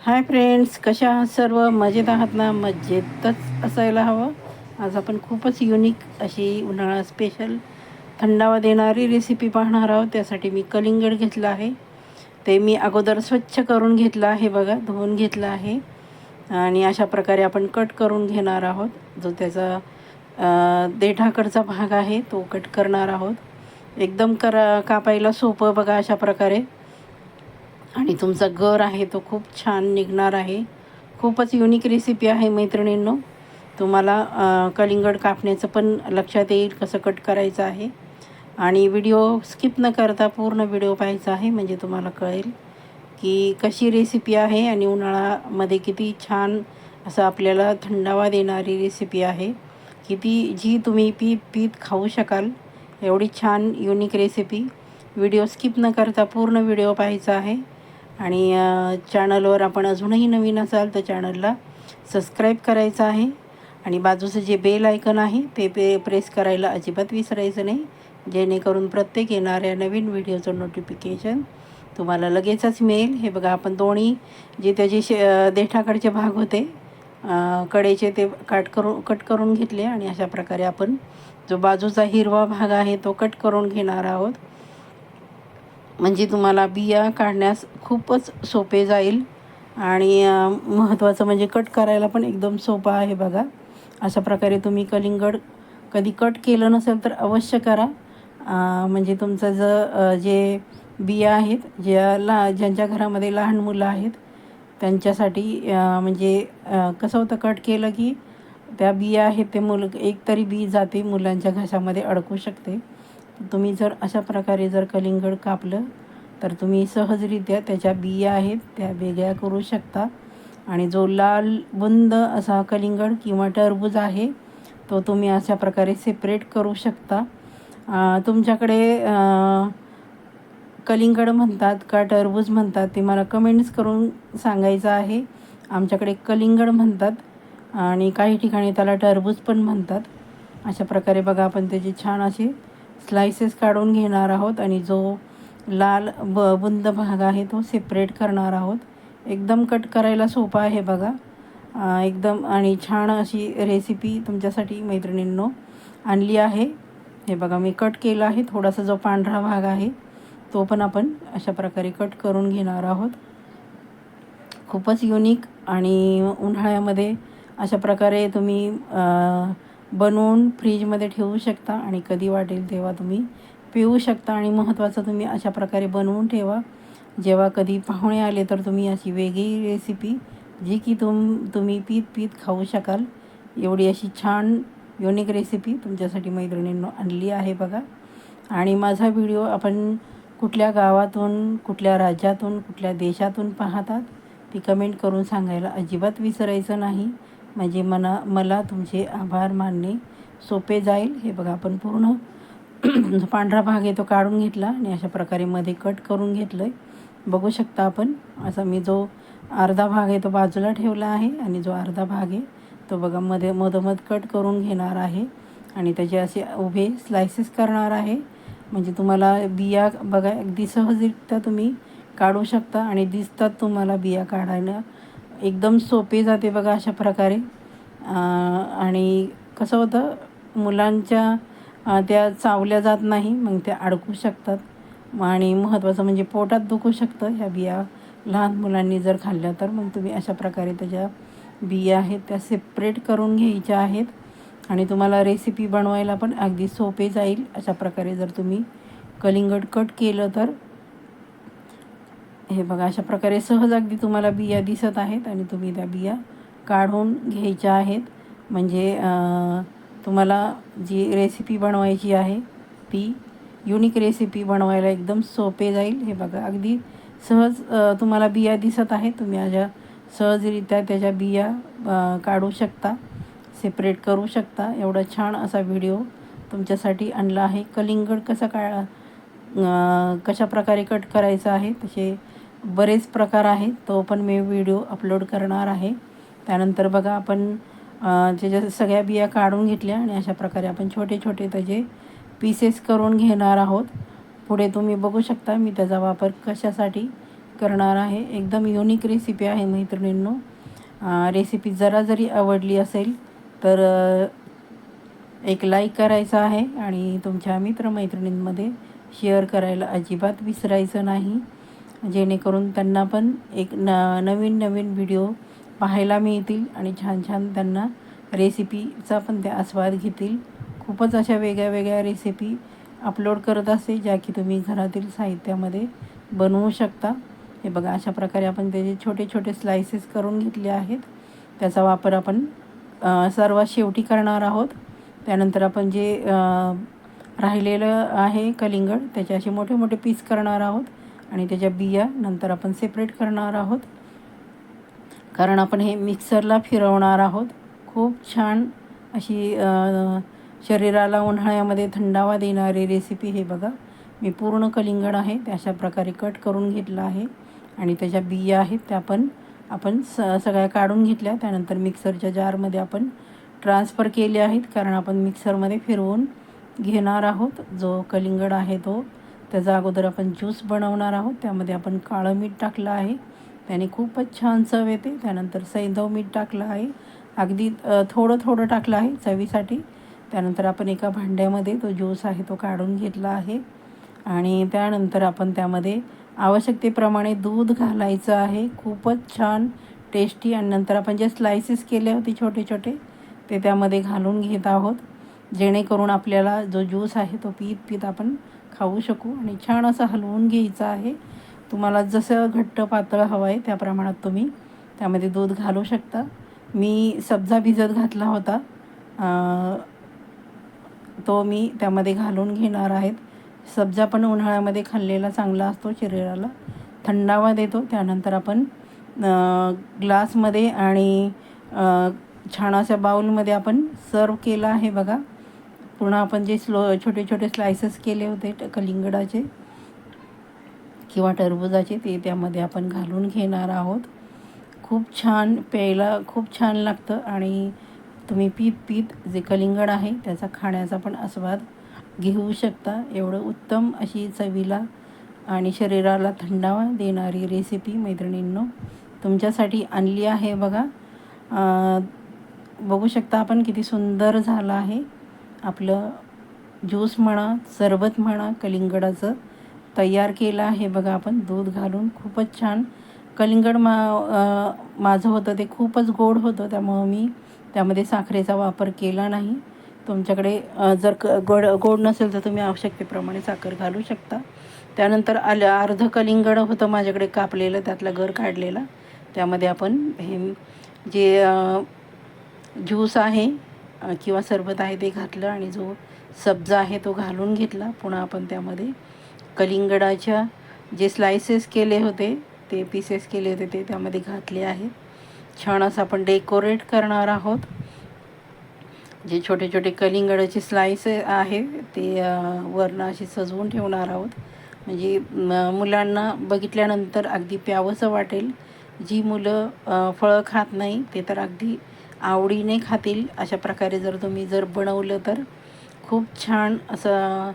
Hi friends, कशा आहात? सर्व मजेत आहात ना? मजेतच असायला हवं. आज आपण खूपच युनिक अशी उन्हाळा स्पेशल थंडावा देणारी रेसिपी पाहणार आहोत. त्यासाठी मी कलिंगड घेतलं आहे. ते मी अगोदर स्वच्छ करून घेतलं आहे बघा, धुवून घेतलं आहे. आणि अशा प्रकारे आपण कट करून घेणार आहोत. जो त्याचा देठाकडचा भाग आहे तो कट करणार आहोत. एकदम कापायला सोपं बघा अशा प्रकारे. आणि तुमचा गर आहे तो खूप छान निघणार आहे. खूपच युनिक रेसिपी आहे मैत्रिणींनो. तुम्हाला कलिंगड कापण्याचं पण लक्षात येईल कसं कट करायचं आहे. आणि व्हिडिओ स्किप न करता पूर्ण व्हिडिओ पाहायचा आहे, म्हणजे तुम्हाला कळेल की कशी रेसिपी आहे. आणि उन्हाळ्यामध्ये किती छान असं आपल्याला थंडावा देणारी रेसिपी आहे. जी तुम्ही पीत पीत खाऊ शकाल एवढी छान युनिक रेसिपी. व्हिडिओ स्किप न करता पूर्ण व्हिडिओ पाहायचा आहे. आणि चॅनलवर आपण अजूनही नवीन असाल तर चॅनलला सबस्क्राईब करायचं आहे. आणि बाजूचं जे बेल आयकन आहे ते प्रेस करायला अजिबात विसरायचं नाही, जेणेकरून प्रत्येक येणाऱ्या नवीन व्हिडिओचं नोटिफिकेशन तुम्हाला लगेचच मिळेल. हे बघा, आपण दोन्ही जे त्याचे देठाकडचे भाग होते कडेचे ते कट करून घेतले. आणि अशा प्रकारे आपण जो बाजूचा हिरवा भाग आहे तो कट करून घेणार आहोत, म्हणजे तुम्हाला बिया काढण्यास खूपच सोपे जाईल. आणि महत्त्वाचं म्हणजे कट करायला पण एकदम सोपं आहे बघा. अशा प्रकारे तुम्ही कलिंगड कधी कट केलं नसेल तर अवश्य करा. म्हणजे तुमचं जे बिया आहेत, ज्यांच्या घरामध्ये लहान मुलं आहेत त्यांच्यासाठी म्हणजे कसं होतं, कट केलं की त्या बिया आहेत ते एक तरी बी जाते, मुलांच्या घशामध्ये अडकू शकते. तुम्ही जर अशा प्रकारे जर कलिंगड कापलं तर तुम्ही सहजरित्या त्याच्या बिया आहेत त्या वेगळ्या करू शकता. आणि जो लाल बुंद असा कलिंगड किंवा टरबूज आहे तो तुम्ही अशा प्रकारे सेपरेट करू शकता. तुमच्याकडे कलिंगड म्हणतात का टरबूज म्हणतात ते मला कमेंट्स करून सांगायचं आहे. आमच्याकडे कलिंगड म्हणतात आणि काही ठिकाणी त्याला टरबूज पण म्हणतात. अशा प्रकारे बघा आपण त्याचे छान असे स्लायसेस काढून घेणार आहोत. आणि जो लाल बुंद भाग आहे तो सेपरेट करणार आहोत. एकदम कट करायला सोपा आहे बघा एकदम. आणि छान अशी रेसिपी तुमच्यासाठी मैत्रिणींनो आणली आहे. हे बघा, मी कट केलं आहे. थोडासा जो पांढरा भाग आहे तो पण आपण अशा प्रकारे कट करून घेणार आहोत. खूपच युनिक. आणि उन्हाळ्यामध्ये अशा प्रकारे तुम्ही बनवून फ्रीजमध्ये ठेवू शकता आणि कधी वाटेल तेव्हा तुम्ही पिऊ शकता. आणि महत्त्वाचं, तुम्ही अशा प्रकारे बनवून ठेवा. जेव्हा कधी पाहुणे आले तर तुम्ही अशी वेगळी रेसिपी जी की तुम्ही पीत पीत खाऊ शकाल एवढी अशी छान युनिक रेसिपी तुमच्यासाठी मैत्रिणींनो आणली आहे बघा. आणि माझा व्हिडिओ आपण कुठल्या गावातून, कुठल्या राज्यातून, कुठल्या देशातून पाहतात ती कमेंट करून सांगायला अजिबात विसरायचं नाही, म्हणजे मला तुमचे आभार मानणे सोपे जाईल. हे बघा, आपण पूर्ण जो पांढरा भाग आहे तो काढून घेतला आणि अशा प्रकारे मध्ये कट करून घेतलं आहे. बघू शकता आपण. असा मी जो अर्धा भाग आहे तो बाजूला ठेवला आहे आणि जो अर्धा भाग आहे तो बघा मधोमध कट करून घेणार आहे. आणि त्याचे असे उभे स्लायसेस करणार आहे, म्हणजे तुम्हाला बिया बघा अगदी सहजरित्या तुम्ही काढू शकता. आणि दिसतात तुम्हाला बिया काढायला एकदम सोपे जाते बघा अशा प्रकारे. आणि कसं होतं, मुलांच्या त्या चावल्या जात नाही, मग त्या अडकू शकतात. आणि महत्त्वाचं म्हणजे पोटात दुखू शकतं ह्या बिया लहान मुलांनी जर खाल्ल्या तर. मग तुम्ही अशा प्रकारे त्याच्या बिया आहेत त्या सेपरेट करून घ्यायच्या आहेत. आणि तुम्हाला रेसिपी बनवायला पण अगदी सोपे जाईल अशा प्रकारे जर तुम्ही कलिंगड कट केलं तर. हे बघा, अशा प्रकारे सहज अगदी तुम्हाला बिया दिसत आहेत आणि तुम्ही त्या बिया काढून घ्यायच्या आहेत. म्हणजे तुम्हाला जी रेसिपी बनवायची आहे ती युनिक रेसिपी बनवायला एकदम सोपे जाईल. हे बघा, अगदी सहज तुम्हाला बिया दिसत आहेत. तुम्ही अशा सहजरित्या त्याच्या बिया काढू शकता, सेपरेट करू शकता. एवढा छान असा व्हिडिओ तुमच्यासाठी आणला आहे. कलिंगड कशा प्रकारे कट करायचं आहे तसे बरेच प्रकार आहेत, तो पण मी व्हिडिओ अपलोड करणार आहे. त्यानंतर बघा, आपण त्याच्या सगळ्या बिया काढून घेतल्या आणि अशा प्रकारे आपण छोटे छोटे त्याचे पीसेस करून घेणार आहोत. पुढे तुम्ही बघू शकता मी त्याचा वापर कशासाठी करणार आहे. एकदम युनिक रेसिपी आहे मैत्रिणींनो. रेसिपी जरा जरी आवडली असेल तर एक लाईक करायचं आहे आणि तुमच्या मित्रमैत्रिणींमध्ये शेअर करायला अजिबात विसरायचं नाही, जेणेकरून त्यांना पण एक नवीन नवीन व्हिडिओ पाहायला मिळतील आणि छान छान त्यांना रेसिपीचा पण ते आस्वाद घेतील. खूपच अशा वेगळ्या वेगळ्या रेसिपी अपलोड करत असते, ज्या की तुम्ही घरातील साहित्यामध्ये बनवू शकता. हे बघा, अशा प्रकारे आपण त्याचे छोटे छोटे स्लायसेस करून घेतले आहेत. त्याचा वापर आपण सर्वात शेवटी करणार आहोत. त्यानंतर आपण जे राहिलेलं आहे कलिंगड, त्याचे असे मोठे मोठे पीस करणार आहोत आणि त्याच्या बिया नंतर आपण सेपरेट करणार आहोत, कारण आपण हे मिक्सरला फिरवणार आहोत. खूप छान अशी शरीराला उन्हाळ्यामध्ये थंडावा देणारी रेसिपी. हे बघा, मी पूर्ण कलिंगड आहे ते अशा प्रकारे कट करून घेतलं आहे आणि त्याच्या बिया आहेत त्या पण आपण सगळ्या काढून घेतल्या. त्यानंतर मिक्सरच्या जारमध्ये आपण ट्रान्सफर केले आहेत, कारण आपण मिक्सरमध्ये फिरवून घेणार आहोत. जो कलिंगड आहे तो त्याचा अगोदर आपण ज्यूस बनवणार आहोत. त्यामध्ये आपण काळं मीठ टाकलं आहे, त्याने खूपच छान चव येते. त्यानंतर सैंधव मीठ टाकलं आहे, अगदी थोडं थोडं टाकलं आहे चवीसाठी. त्यानंतर आपण एका भांड्यामध्ये तो ज्यूस आहे तो काढून घेतला आहे आणि त्यानंतर आपण त्यामध्ये आवश्यकतेप्रमाणे दूध घालायचं आहे. खूपच छान टेस्टी. आणि नंतर आपण जे स्लायसेस केले होते छोटे छोटे ते त्यामध्ये घालून घेत आहोत, जेणेकरून आपल्याला जो ज्यूस आहे तो पीत पीत आपण खाऊ शकू. आणि छान असं हलवून घ्यायचं आहे. तुम्हाला जसं घट्ट पातळ हवं आहे त्या प्रमाणात तुम्ही त्यामध्ये दूध घालू शकता. मी सब्जा भिजत घातला होता, तो मी त्यामध्ये घालून घेणार आहेत. सब्जा पण उन्हाळ्यामध्ये खाल्लेला चांगला असतो, शरीराला थंडावा देतो. त्यानंतर आपण ग्लासमध्ये आणि छान अशा बाउलमध्ये आपण सर्व केला आहे. बघा, पुन्हा आपण जे छोटे छोटे स्लायसेस केले होते कलिंगडाचे किंवा टरबुजाचे ते त्यामध्ये आपण घालून घेणार आहोत. खूप छान, प्यायला खूप छान लागतं आणि तुम्ही पीत पीत जे कलिंगड आहे त्याचा खाण्याचा पण आस्वाद घेऊ शकता. एवढं उत्तम अशी चवीला आणि शरीराला थंडावा देणारी रेसिपी मैत्रिणींनो तुमच्यासाठी आणली आहे. बघा, बघू शकता आपण किती सुंदर झालं आहे आपलं ज्यूस म्हणा, सरबत म्हणा, कलिंगडाचं तयार केलं आहे. बघा, आपण दूध घालून खूपच छान. कलिंगड माझं होतं ते खूपच गोड होतं, त्यामुळं मी त्यामध्ये साखरेचा वापर केला नाही. तुमच्याकडे जर गोड नसेल तर तुम्ही आवश्यकतेप्रमाणे साखर घालू शकता. त्यानंतर अर्ध कलिंगड होतं माझ्याकडे कापलेलं, त्यातला गर काढलेला. त्यामध्ये आपण हे जे ज्यूस आहे किंवा सरबत आहे ते घातलं आणि जो सब्जा आहे तो घालून घेतला. पुन्हा आपण त्यामध्ये कलिंगडाच्या जे स्लायसेस केले होते ते पीसेस केले होते ते त्यामध्ये घातले आहेत. छान असं आपण डेकोरेट करणार आहोत. जे छोटे छोटे कलिंगडाचे स्लाइस आहे ते वरनं असे सजवून ठेवणार आहोत, म्हणजे मुलांना बघितल्यानंतर अगदी प्यावंसं वाटेल. जी मुलं फळं खात नाही ते तर अगदी आवडीने खातील. अशा प्रकारे जर तुम्ही बनवलं तर खूप छान असं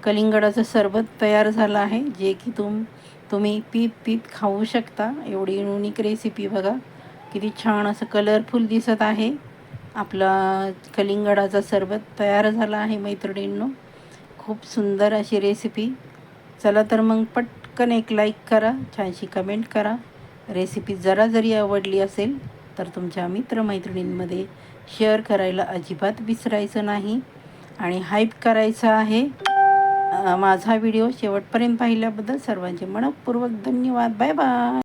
कलिंगडाचं सरबत तयार झालं आहे, जे की तुम्ही पीत पीत खाऊ शकता. एवढी युनिक रेसिपी. बघा किती छान असं कलरफुल दिसत आहे. आपला कलिंगडाचा सरबत तयार झाला आहे मैत्रिणींनो. खूप सुंदर अशी रेसिपी. चला तर मग पटकन एक लाईक करा, छानशी कमेंट करा. रेसिपी जरा जरी आवडली असेल तर तुमच्या मित्रमैत्रिणींमध्ये शेअर करायला अजिबात विसरायचं नाही आणि हाईप करायचं आहे. माझा व्हिडिओ शेवटपर्यंत पाहिल्याबद्दल सर्वांचे मनःपूर्वक धन्यवाद. Bye bye.